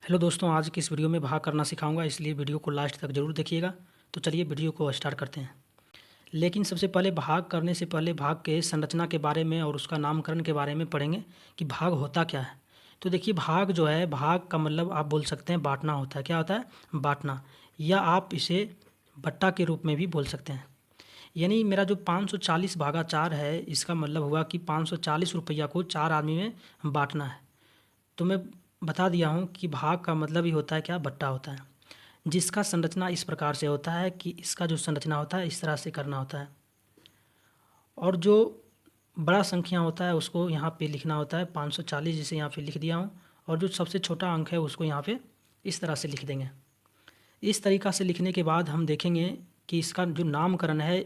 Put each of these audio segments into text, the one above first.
Hello दोस्तों, आज की इस वीडियो में भाग करना सिखाऊंगा, इसलिए वीडियो को लास्ट तक ज़रूर देखिएगा। तो चलिए वीडियो को स्टार्ट करते हैं। लेकिन सबसे पहले भाग करने से पहले भाग के संरचना के बारे में और उसका नामकरण के बारे में पढ़ेंगे कि भाग होता क्या है। तो देखिए, भाग जो है, भाग का मतलब आप बोल सकते हैं बाँटना होता है। क्या होता है? बाँटना। या आप इसे बट्टा के रूप में भी बोल सकते हैं। यानी मेरा जो 540 भागा 4 है, इसका मतलब हुआ कि 540 रुपया को 4 आदमी में बाँटना है। तो मैं बता दिया हूँ कि भाग का मतलब ही होता है क्या? बट्टा होता है। जिसका संरचना इस प्रकार से होता है कि इसका जो संरचना होता है इस तरह से करना होता है, और जो बड़ा संख्या होता है उसको यहाँ पे लिखना होता है 540, जिसे यहाँ पे लिख दिया हूँ। और जो सबसे छोटा अंक है उसको यहाँ पे इस तरह से लिख देंगे। इस तरीक़ा से लिखने के बाद हम देखेंगे कि इसका जो नामकरण है,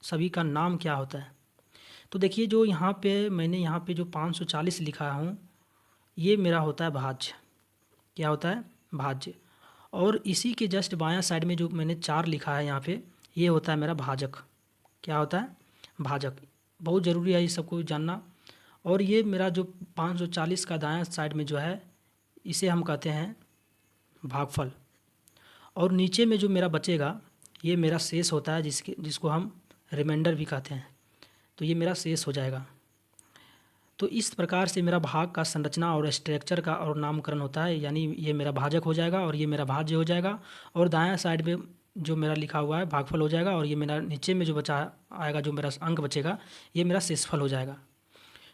सभी का नाम क्या होता है। तो देखिए, जो यहाँ पे मैंने यहाँ पे जो 540 लिखा हूँ, ये मेरा होता है भाज्य। क्या होता है? भाज्य। और इसी के जस्ट बायां साइड में जो मैंने 4 लिखा है यहाँ पे, ये होता है मेरा भाजक। क्या होता है? भाजक। बहुत ज़रूरी है ये सबको जानना। और ये मेरा जो 540 का दायां साइड में जो है, इसे हम कहते हैं भागफल। और नीचे में जो मेरा बचेगा, ये मेरा शेष होता है, जिसको हम रिमाइंडर भी कहते हैं। तो ये मेरा शेष हो जाएगा। तो इस प्रकार से मेरा भाग का संरचना और स्ट्रक्चर का और नामकरण होता है। यानी ये मेरा भाजक हो जाएगा और ये मेरा भाज्य हो जाएगा, और दायां साइड में जो मेरा लिखा हुआ है भागफल हो जाएगा, और ये मेरा नीचे में जो बचा आएगा, जो मेरा अंक बचेगा, ये मेरा शेषफल हो जाएगा।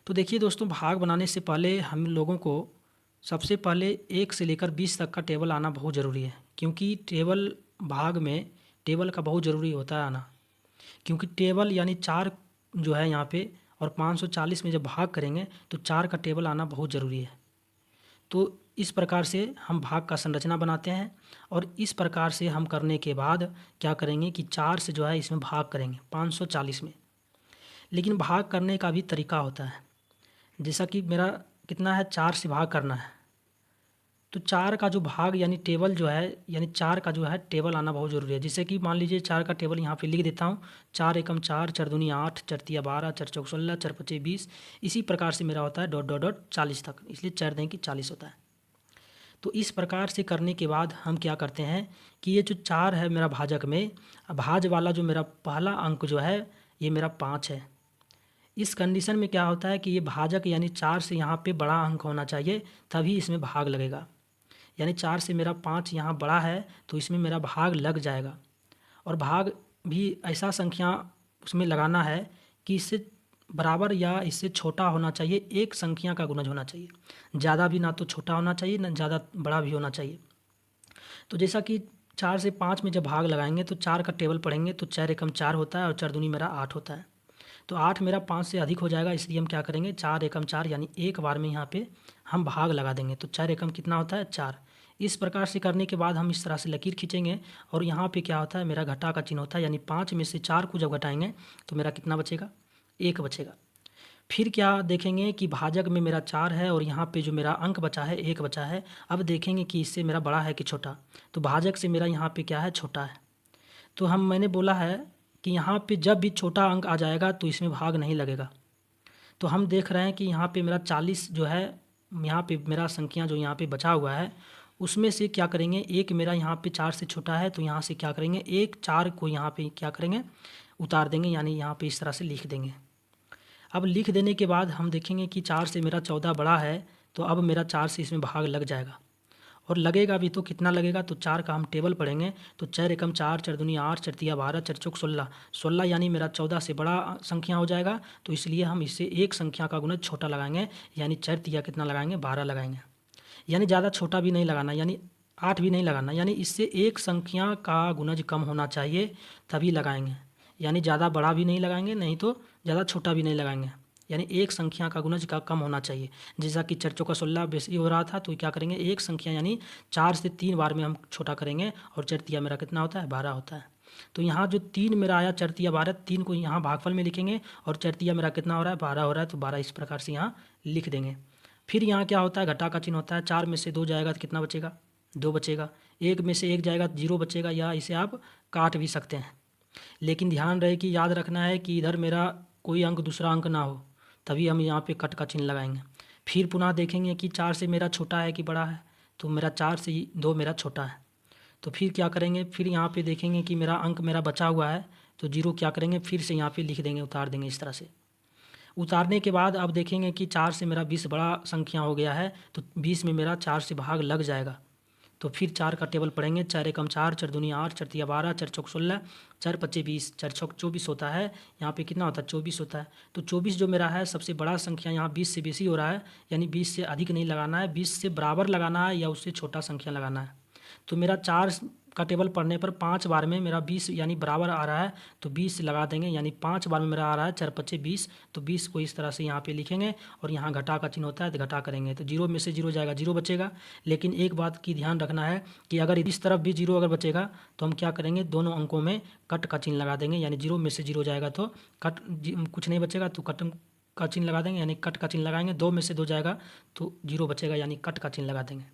तो देखिए दोस्तों, भाग बनाने से पहले हम लोगों को सबसे पहले 1 से लेकर 20 तक का टेबल आना बहुत ज़रूरी है। क्योंकि टेबल, भाग में टेबल का बहुत ज़रूरी होता है आना। क्योंकि टेबल यानी 4 जो है यहाँ पे, और 540 में जब भाग करेंगे तो 4 का टेबल आना बहुत ज़रूरी है। तो इस प्रकार से हम भाग का संरचना बनाते हैं, और इस प्रकार से हम करने के बाद क्या करेंगे कि 4 से जो है इसमें भाग करेंगे 540 में। लेकिन भाग करने का भी तरीका होता है। जैसा कि मेरा कितना है, 4 से भाग करना है, तो 4 का जो भाग यानी टेबल जो है, यानी 4 का जो है टेबल आना बहुत ज़रूरी है। जैसे कि मान लीजिए 4 का टेबल यहाँ पे लिख देता हूँ। 4 एकम 4, 4 दूनी 8, 4 तिया 12, 4 चौक 16, 4 पचे 20। इसी प्रकार से मेरा होता है डॉट डॉट डॉट 40 तक, इसलिए 4 दें कि 40 होता है। तो इस प्रकार से करने के बाद हम क्या करते हैं कि ये जो 4 है मेरा भाजक में, भाज वाला जो मेरा पहला अंक जो है, ये मेरा 5 है। इस कंडीशन में क्या होता है कि ये भाजक यानी 4 से यहाँ पे बड़ा अंक होना चाहिए, तभी इसमें भाग लगेगा। यानी 4 से मेरा 5 यहाँ बड़ा है, तो इसमें मेरा भाग लग जाएगा। और भाग भी ऐसा संख्या उसमें लगाना है कि इससे बराबर या इससे छोटा होना चाहिए, एक संख्या का गुणज होना चाहिए। ज़्यादा भी ना तो छोटा होना चाहिए, ना ज़्यादा बड़ा भी होना चाहिए। तो जैसा कि 4 से 5 में जब भाग लगाएंगे तो 4 का टेबल पढ़ेंगे, तो 4 एकम 4 होता है, और 4 दूनी मेरा 8 होता है। तो 8 मेरा 5 से अधिक हो जाएगा, इसलिए हम क्या करेंगे, 4 एकम 4 यानी एक बार में यहाँ पे हम भाग लगा देंगे। तो 4 एकम कितना होता है? 4। इस प्रकार से करने के बाद हम इस तरह से लकीर खींचेंगे, और यहाँ पे क्या होता है, मेरा घटा का चिन्ह होता है। यानी 5 में से 4 को जब घटाएंगे तो मेरा कितना बचेगा? 1 बचेगा। फिर क्या देखेंगे कि भाजक में मेरा 4 है, और यहाँ पे जो मेरा अंक बचा है 1 बचा है। अब देखेंगे कि इससे मेरा बड़ा है कि छोटा। तो भाजक से मेरा यहाँ पे क्या है? छोटा है। तो मैंने बोला है कि यहाँ पे जब भी छोटा अंक आ जाएगा तो इसमें भाग नहीं लगेगा। तो हम देख रहे हैं कि यहाँ पे मेरा 40 जो है, यहाँ पे मेरा संख्या जो यहाँ पे बचा हुआ है, उसमें से क्या करेंगे, एक मेरा यहाँ पे 4 से छोटा है, तो यहाँ से क्या करेंगे, एक 4 को यहाँ पे क्या करेंगे, उतार देंगे। यानी यहाँ पे इस तरह से लिख देंगे। अब लिख देने के बाद हम देखेंगे कि 4 से मेरा 14 बड़ा है, तो अब मेरा 4 से इसमें भाग लग जाएगा। और लगेगा भी तो कितना लगेगा, तो 4 का हम टेबल पढ़ेंगे। तो 4 एकम 4, 4 दूनी 8, 4 तिया 12, 4 चौक 16, 16 यानी मेरा 14 से बड़ा संख्या हो जाएगा। तो इसलिए हम इससे एक संख्या का गुणज छोटा लगाएंगे, यानी 4 तिया कितना लगाएंगे, 12 लगाएंगे। यानी ज़्यादा छोटा भी नहीं लगाना, यानी 8 भी नहीं लगाना, यानी इससे एक संख्या का गुणज कम होना चाहिए, तभी लगाएंगे। यानी ज़्यादा बड़ा भी नहीं लगाएंगे, नहीं तो ज़्यादा छोटा भी नहीं लगाएंगे। यानी एक संख्या का गुणज का कम होना चाहिए। जैसा कि 4 चौका 16 बेसी हो रहा था, तो क्या करेंगे, एक संख्या यानी 4 से 3 बार में हम छोटा करेंगे, और 4 तिया मेरा कितना होता है, 12 होता है। तो यहाँ जो 3 मेरा आया, 4 तिया 12, 3 को यहाँ भागफल में लिखेंगे, और 4 तिया मेरा कितना हो रहा है, 12 हो रहा है। तो 12 इस प्रकार से यहाँ लिख देंगे। फिर यहाँ क्या होता है, घटा का चिन्ह होता है। 4 में से 2 जाएगा तो कितना बचेगा, 2 बचेगा। 1 में से 1 जाएगा तो 0 बचेगा, या इसे आप काट भी सकते हैं। लेकिन ध्यान रहे कि याद रखना है कि इधर मेरा कोई अंक दूसरा अंक ना हो, तभी हम यहाँ पे कट का चिन्ह लगाएंगे। फिर पुनः देखेंगे कि 4 से मेरा छोटा है कि बड़ा है, तो मेरा 4 से 2 मेरा छोटा है। तो फिर क्या करेंगे, फिर यहाँ पे देखेंगे कि मेरा अंक मेरा बचा हुआ है, तो जीरो क्या करेंगे, फिर से यहाँ पे लिख देंगे, उतार देंगे इस तरह से। उतारने के बाद अब देखेंगे कि 4 से मेरा 20 बड़ा संख्या हो गया है, तो 20 में मेरा 4 से भाग लग जाएगा। तो फिर 4 का टेबल पढ़ेंगे, 4 एकम 4, 4 दूनी 8, 4 तिया 12, 4 चौक 16, 4 पच्चे 20, 4 छक 24 होता है। यहाँ पे कितना होता है, 24 होता है। तो 24 जो मेरा है सबसे बड़ा संख्या, यहाँ 20 से बेसी हो रहा है, यानी 20 से अधिक नहीं लगाना है, 20 से बराबर लगाना है या उससे छोटा संख्या लगाना है। तो मेरा 4 का टेबल पढ़ने पर 5 बार में मेरा 20 यानी बराबर आ रहा है, तो 20 लगा देंगे, यानी 5 बार में मेरा आ रहा है 4 पच्चे 20, तो 20 को इस तरह से यहाँ पे लिखेंगे और यहाँ घटा का चिन्ह होता है, तो घटा करेंगे तो जीरो में से जीरो जाएगा, जीरो बचेगा। लेकिन एक बात की ध्यान रखना है कि अगर इस तरफ भी जीरो अगर बचेगा तो हम क्या करेंगे, दोनों अंकों में कट का चिन्ह लगा देंगे, यानी जीरो में से जीरो जाएगा तो कट कुछ नहीं बचेगा तो कट का चिन्ह लगा देंगे, यानी कट का चिन्ह लगाएंगे। 2 में से 2 जाएगा तो जीरो बचेगा, यानी कट का चिन्ह लगा देंगे।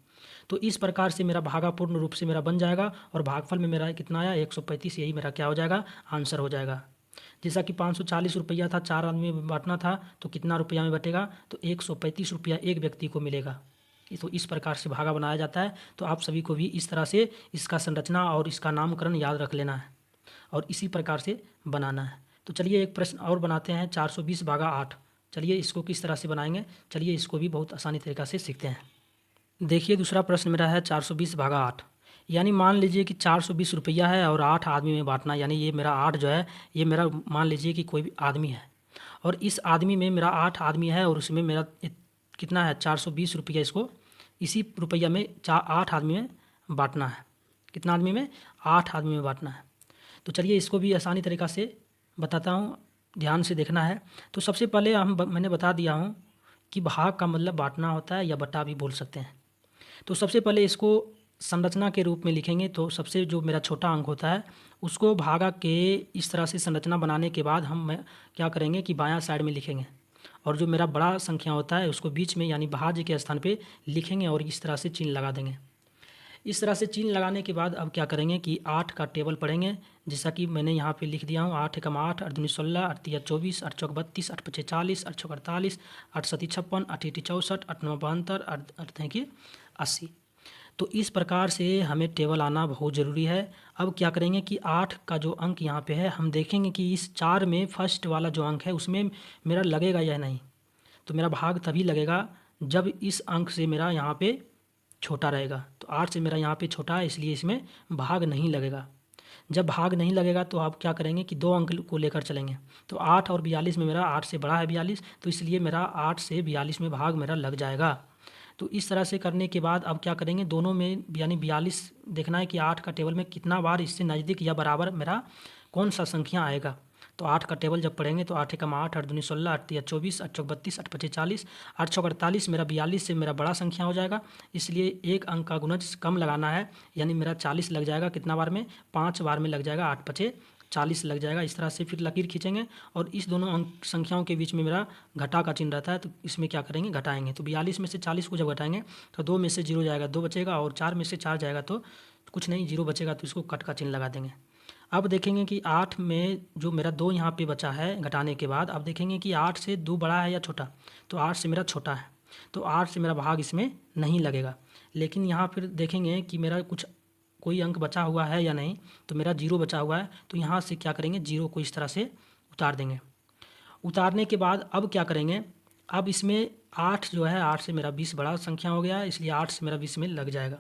तो इस प्रकार से मेरा भागा पूर्ण रूप से मेरा बन जाएगा और भागफल में मेरा कितना आया, 135, यही मेरा क्या हो जाएगा, आंसर हो जाएगा। जैसा कि 540 रुपया था, 4 आदमी में बांटना था, तो कितना रुपया में बटेगा, तो 135 रुपया एक व्यक्ति को मिलेगा। तो इस प्रकार से भागा बनाया जाता है। तो आप सभी को भी इस तरह से इसका संरचना और इसका नामकरण याद रख लेना है और इसी प्रकार से बनाना है। तो चलिए एक प्रश्न और बनाते हैं, 420 भागा 8। चलिए इसको किस तरह से बनाएंगे, चलिए इसको भी बहुत आसानी तरीक़ा से सीखते हैं। देखिए दूसरा प्रश्न मेरा है 420 भागा 8, यानी मान लीजिए कि 420 रुपया है और 8 आदमी में बांटना, यानी ये मेरा 8 जो है ये मेरा मान लीजिए कि कोई भी आदमी है और इस आदमी में मेरा 8 आदमी है और उसमें मेरा कितना है, 420 रुपया, इसको इसी रुपया में 8 आदमी में बांटना है। कितना आदमी में, 8 आदमी में बांटना है। तो चलिए इसको भी आसानी तरीक़ा से बताता हूँ, ध्यान से देखना है। तो सबसे पहले मैंने बता दिया हूँ कि भाग का मतलब बांटना होता है या बटा भी बोल सकते हैं। तो सबसे पहले इसको संरचना के रूप में लिखेंगे। तो सबसे जो मेरा छोटा अंक होता है उसको भागा के इस तरह से संरचना बनाने के बाद हम क्या करेंगे कि बायां साइड में लिखेंगे और जो मेरा बड़ा संख्या होता है उसको बीच में यानी भाज्य के स्थान पे लिखेंगे और इस तरह से चिन्ह लगा देंगे। इस तरह से चिन्ह लगाने के बाद अब क्या करेंगे कि 8 का टेबल पढ़ेंगे, जैसा कि मैंने यहाँ पे लिख दिया हूँ। 8 एकम 8, 8 दूनी 16, 8 तिया 24, 8 चौक 32, 8 पच्चे 40, 8 छक 48, 8 सती 56, 8 इटी 64, 8 नौ 72, 8 हैं कि 80। तो इस प्रकार से हमें टेबल आना बहुत ज़रूरी है। अब क्या करेंगे कि 8 का जो अंक यहाँ पे है हम देखेंगे कि इस 4 में फर्स्ट वाला जो अंक है उसमें मेरा लगेगा या नहीं। तो मेरा भाग तभी लगेगा जब इस अंक से मेरा यहाँ पे छोटा रहेगा। तो 8 से मेरा यहाँ पे छोटा है, इसलिए इसमें भाग नहीं लगेगा। जब भाग नहीं लगेगा तो आप क्या करेंगे कि 2 अंक को लेकर चलेंगे। तो 8 और 42 में मेरा 8 से बड़ा है 42, तो इसलिए मेरा 8 से 42 में भाग मेरा लग जाएगा। तो इस तरह से करने के बाद अब क्या करेंगे, दोनों में यानी 42 देखना है कि 8 का टेबल में कितना बार इससे नज़दीक या बराबर मेरा कौन सा संख्या आएगा। तो 8 का टेबल जब पढ़ेंगे तो 8 एकम 8, 8 दूनी 16, 8 तिया 24, 8 चौक 32, 8 पच्चे 40, 8 छक 48 मेरा 42 से मेरा बड़ा संख्या हो जाएगा, इसलिए एक अंक का गुणज कम लगाना है, यानी मेरा 40 लग जाएगा। कितना बार में, 5 बार में लग जाएगा, 8 पच्चे 40 लग जाएगा। इस तरह से फिर लकीर खींचेंगे और इस दोनों अंक संख्याओं के बीच में मेरा घटा का चिन्ह रहता है, तो इसमें क्या करेंगे, घटाएंगे। तो 42 में से 40 को जब घटाएंगे तो 2 में से 0 जाएगा, 2 बचेगा, और 4 में से 4 जाएगा तो कुछ नहीं, 0 बचेगा, तो इसको कट का चिन्ह लगा देंगे। अब देखेंगे कि 8 में जो मेरा 2 यहाँ पे बचा है घटाने के बाद, अब देखेंगे कि 8 से 2 बड़ा है या छोटा। तो 8 से मेरा छोटा है, तो 8 से मेरा भाग इसमें नहीं लगेगा। लेकिन यहाँ फिर देखेंगे कि मेरा कोई अंक बचा हुआ है या नहीं। तो मेरा 0 बचा हुआ है, तो यहाँ से क्या करेंगे, 0 को इस तरह से उतार देंगे। उतारने के बाद अब क्या करेंगे, अब इसमें 8 जो है, 8 से मेरा 20 बड़ा संख्या हो गया है, इसलिए 8 से मेरा 20 में लग जाएगा।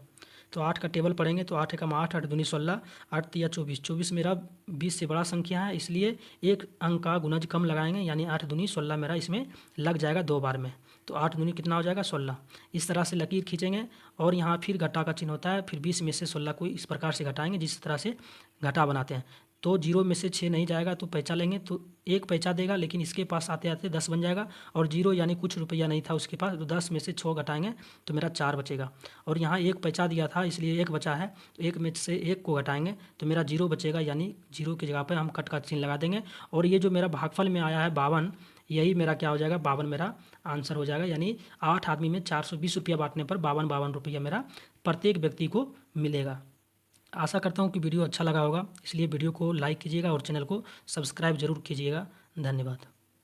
तो 8 का टेबल पढ़ेंगे तो 8 एकम 8, 8 दूनी 16, 8 तिया 24, 24 मेरा 20 से बड़ा संख्या है, इसलिए एक अंक का गुणज कम लगाएंगे, यानी 8 दूनी 16 मेरा इसमें लग जाएगा 2 बार में। तो 8 दूनी कितना हो जाएगा, 16। इस तरह से लकीर खींचेंगे और यहाँ फिर घटा का चिन्ह होता है, फिर 20 में से 16 को इस प्रकार से घटाएंगे जिस तरह से घटा बनाते हैं। तो 0 में से 6 नहीं जाएगा, तो पैंचा लेंगे, तो 1 पैंचा देगा, लेकिन इसके पास आते आते 10 बन जाएगा, और 0 यानी कुछ रुपया नहीं था उसके पास, तो 10 में से 6 घटाएंगे तो मेरा 4 बचेगा। और यहाँ 1 पैंचा दिया था इसलिए 1 बचा है, तो 1 में से 1 को घटाएंगे तो मेरा 0 बचेगा, यानी 0 की जगह पर हम कट का चिन्ह लगा देंगे। और ये जो मेरा भागफल में आया है 52, यही मेरा क्या हो जाएगा, 52 मेरा आंसर हो जाएगा। यानी 8 आदमी में 420 रुपया बांटने पर 52 रुपया मेरा प्रत्येक व्यक्ति को मिलेगा। आशा करता हूँ कि वीडियो अच्छा लगा होगा, इसलिए वीडियो को लाइक कीजिएगा और चैनल को सब्सक्राइब जरूर कीजिएगा। धन्यवाद।